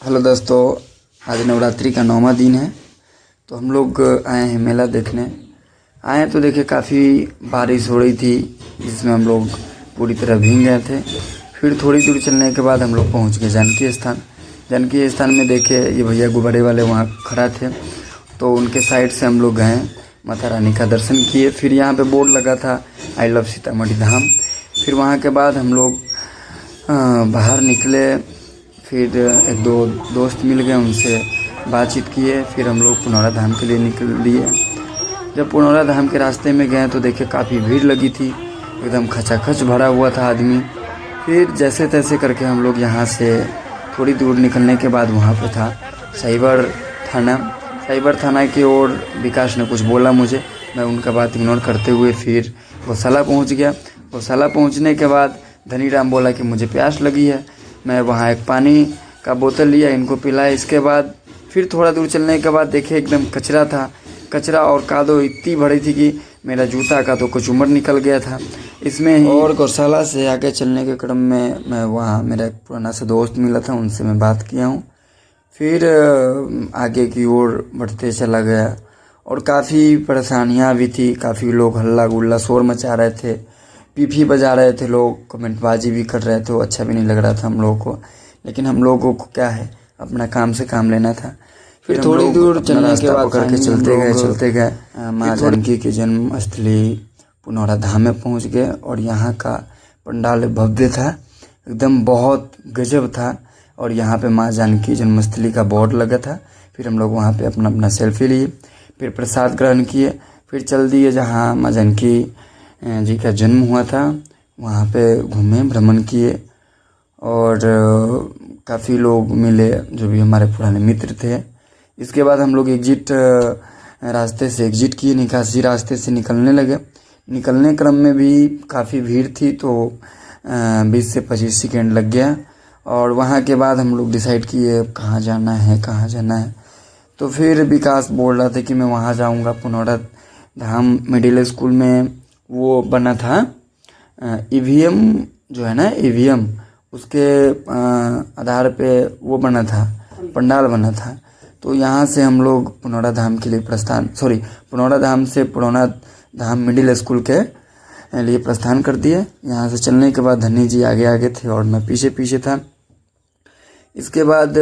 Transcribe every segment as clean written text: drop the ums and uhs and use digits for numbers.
Hello दोस्तों, आज नवरात्रि का 9वां दिन है। तो हम लोग आए हैं मेला देखने। आए हैं तो देखे काफ़ी बारिश हो रही थी, जिसमें हम लोग पूरी तरह भीग गए थे। फिर थोड़ी दूर चलने के बाद हम लोग पहुंच गए जानकी स्थान। जानकी स्थान में देखे ये भैया गुब्बारे वाले वहाँ खड़ा थे, तो उनके साइड से हम लोग गए, माता रानी का दर्शन किए। फिर यहाँ पे बोर्ड लगा था आई लव सीतामढ़ी धाम। फिर वहाँ के बाद हम लोग बाहर निकले। फिर एक दो दोस्त मिल गए, उनसे बातचीत किए। फिर हम लोग पुनौरा धाम के लिए निकल लिए। जब पुनौरा धाम के रास्ते में गए तो देखे काफ़ी भीड़ लगी थी, एकदम खचाखच भरा हुआ था आदमी। फिर जैसे तैसे करके हम लोग यहाँ से थोड़ी दूर निकलने के बाद वहाँ पे था साइबर थाना। साइबर थाना की ओर विकास ने कुछ बोला मुझे, मैं उनका बात इग्नोर करते हुए फिर गौशाला पहुँच गया। गौशाला पहुँचने के बाद धनीराम बोला कि मुझे प्यास लगी है। मैं वहाँ एक पानी का बोतल लिया, इनको पिलाया। इसके बाद फिर थोड़ा दूर चलने के बाद देखे एकदम कचरा था। कचरा और कादो इतनी भरी थी कि मेरा जूता का तो कुछ उम्र निकल गया था इसमें ही। और गौशाला से आगे चलने के क्रम में मैं वहाँ मेरा एक पुराना सा दोस्त मिला था, उनसे मैं बात किया हूँ। फिर आगे की ओर बढ़ते चला गया और काफ़ी परेशानियाँ भी थी। काफ़ी लोग हल्ला गुल्ला शोर मचा रहे थे, पीपी बजा रहे थे, लोग कमेंटबाजी भी कर रहे थे। वो अच्छा भी नहीं लग रहा था हम लोगों को, लेकिन हम लोगों को क्या है, अपना काम से काम लेना था। फिर थोड़ी दूर चलने के बाद करके चलते गए माँ जानकी की जन्म स्थली पुनौरा धाम में पहुँच गए। और यहाँ का पंडाल भव्य था, एकदम बहुत गजब था। और यहाँ पे माँ जानकी जन्मस्थली का बोर्ड लगा था। फिर हम लोग वहाँ पे अपना अपना सेल्फी लिए, फिर प्रसाद ग्रहण किए। फिर चल दिए जहाँ माँ जानकी जी का जन्म हुआ था, वहाँ पे घूमे, भ्रमण किए। और काफ़ी लोग मिले जो भी हमारे पुराने मित्र थे। इसके बाद हम लोग रास्ते से एग्जिट किए, निकासी रास्ते से निकलने लगे। निकलने क्रम में भी काफ़ी भीड़ थी, तो 20 से 25 सेकेंड लग गया। और वहाँ के बाद हम लोग डिसाइड किए कहाँ जाना है। तो फिर विकास बोल रहा था कि मैं वहाँ जाऊँगा, पुनौरा धाम मिडिल स्कूल में वो बना था ईवीएम जो है ना, ईवीएम उसके आधार पे वो बना था, पंडाल बना था। तो यहाँ से हम लोग पुनौरा धाम के लिए पुनौरा धाम से पुनौरा धाम मिडिल स्कूल के लिए प्रस्थान कर दिए। यहाँ से चलने के बाद धनी जी आगे आगे थे और मैं पीछे पीछे था। इसके बाद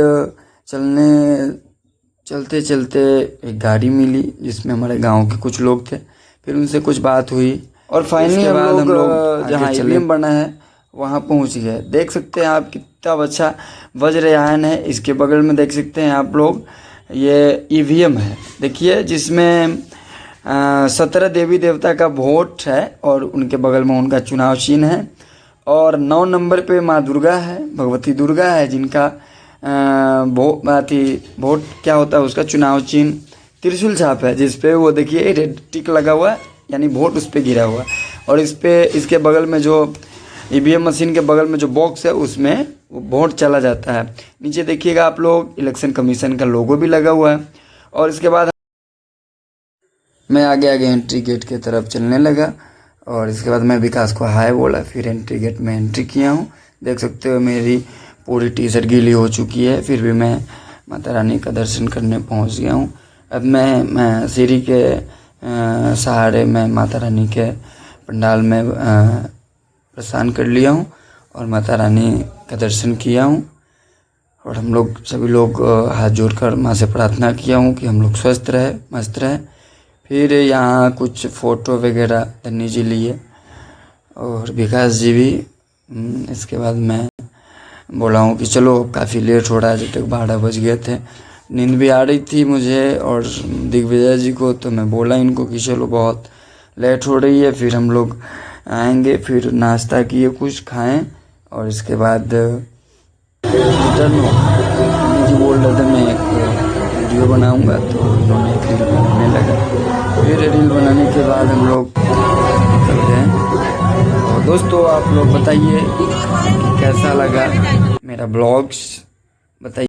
चलते चलते एक गाड़ी मिली जिसमें हमारे गांव के कुछ लोग थे। फिर उनसे कुछ बात हुई और फाइनली हम लोग जहाँ ईवीएम बना है वहाँ पहुँच गए। देख सकते हैं आप कितना अच्छा वज्रयान है। इसके बगल में देख सकते हैं आप लोग, ये ईवीएम है देखिए, जिसमें 17 देवी देवता का वोट है और उनके बगल में उनका चुनाव चिन्ह है। और 9 नंबर पे माँ दुर्गा है, भगवती दुर्गा है, जिनका वोट क्या होता है, उसका चुनाव चिन्ह त्रिशूल छाप है, जिसपे वो देखिए रेड टिक लगा हुआ है, यानी वोट उस पर गिरा हुआ है। और इसके बगल में जो ईवीएम मशीन के बगल में जो बॉक्स है, उसमें वो वोट चला जाता है। नीचे देखिएगा आप लोग, इलेक्शन कमीशन का लोगो भी लगा हुआ है। और इसके बाद मैं आगे एंट्री गेट की तरफ चलने लगा। और इसके बाद मैं विकास को हाय बोला, फिर एंट्री गेट में एंट्री किया हूँ। देख सकते हो मेरी पूरी टी शर्ट गीली हो चुकी है, फिर भी मैं माता रानी का दर्शन करने पहुँच गया हूँ। अब मैं सीढ़ी के सहारे मैं माता रानी के पंडाल में प्रस्थान कर लिया हूँ और माता रानी का दर्शन किया हूँ। और हम लोग सभी लोग हाथ जोड़कर माँ से प्रार्थना किया हूँ कि हम लोग स्वस्थ रहे, मस्त रहे। फिर यहाँ कुछ फ़ोटो वगैरह धनी जी लिए और विकास जी भी। इसके बाद मैं बोला हूँ कि चलो काफ़ी लेट हो रहा है, जब तक 12 बज गए थे। नींद भी आ रही थी मुझे और दिग्विजय जी को, तो मैं बोला इनको कि चलो बहुत लेट हो रही है, फिर हम लोग आएंगे। फिर नाश्ता किए, कुछ खाएं और इसके बाद रिटर्न मुझे बोल रहे थे मैं एक वीडियो बनाऊंगा, तो उन्होंने एक रील बनाने लगा। फिर रील बनाने के बाद हम लोग निकल गए। और दोस्तों आप लोग बताइए कि कैसा लगा मेरा ब्लॉग्स, बताइए।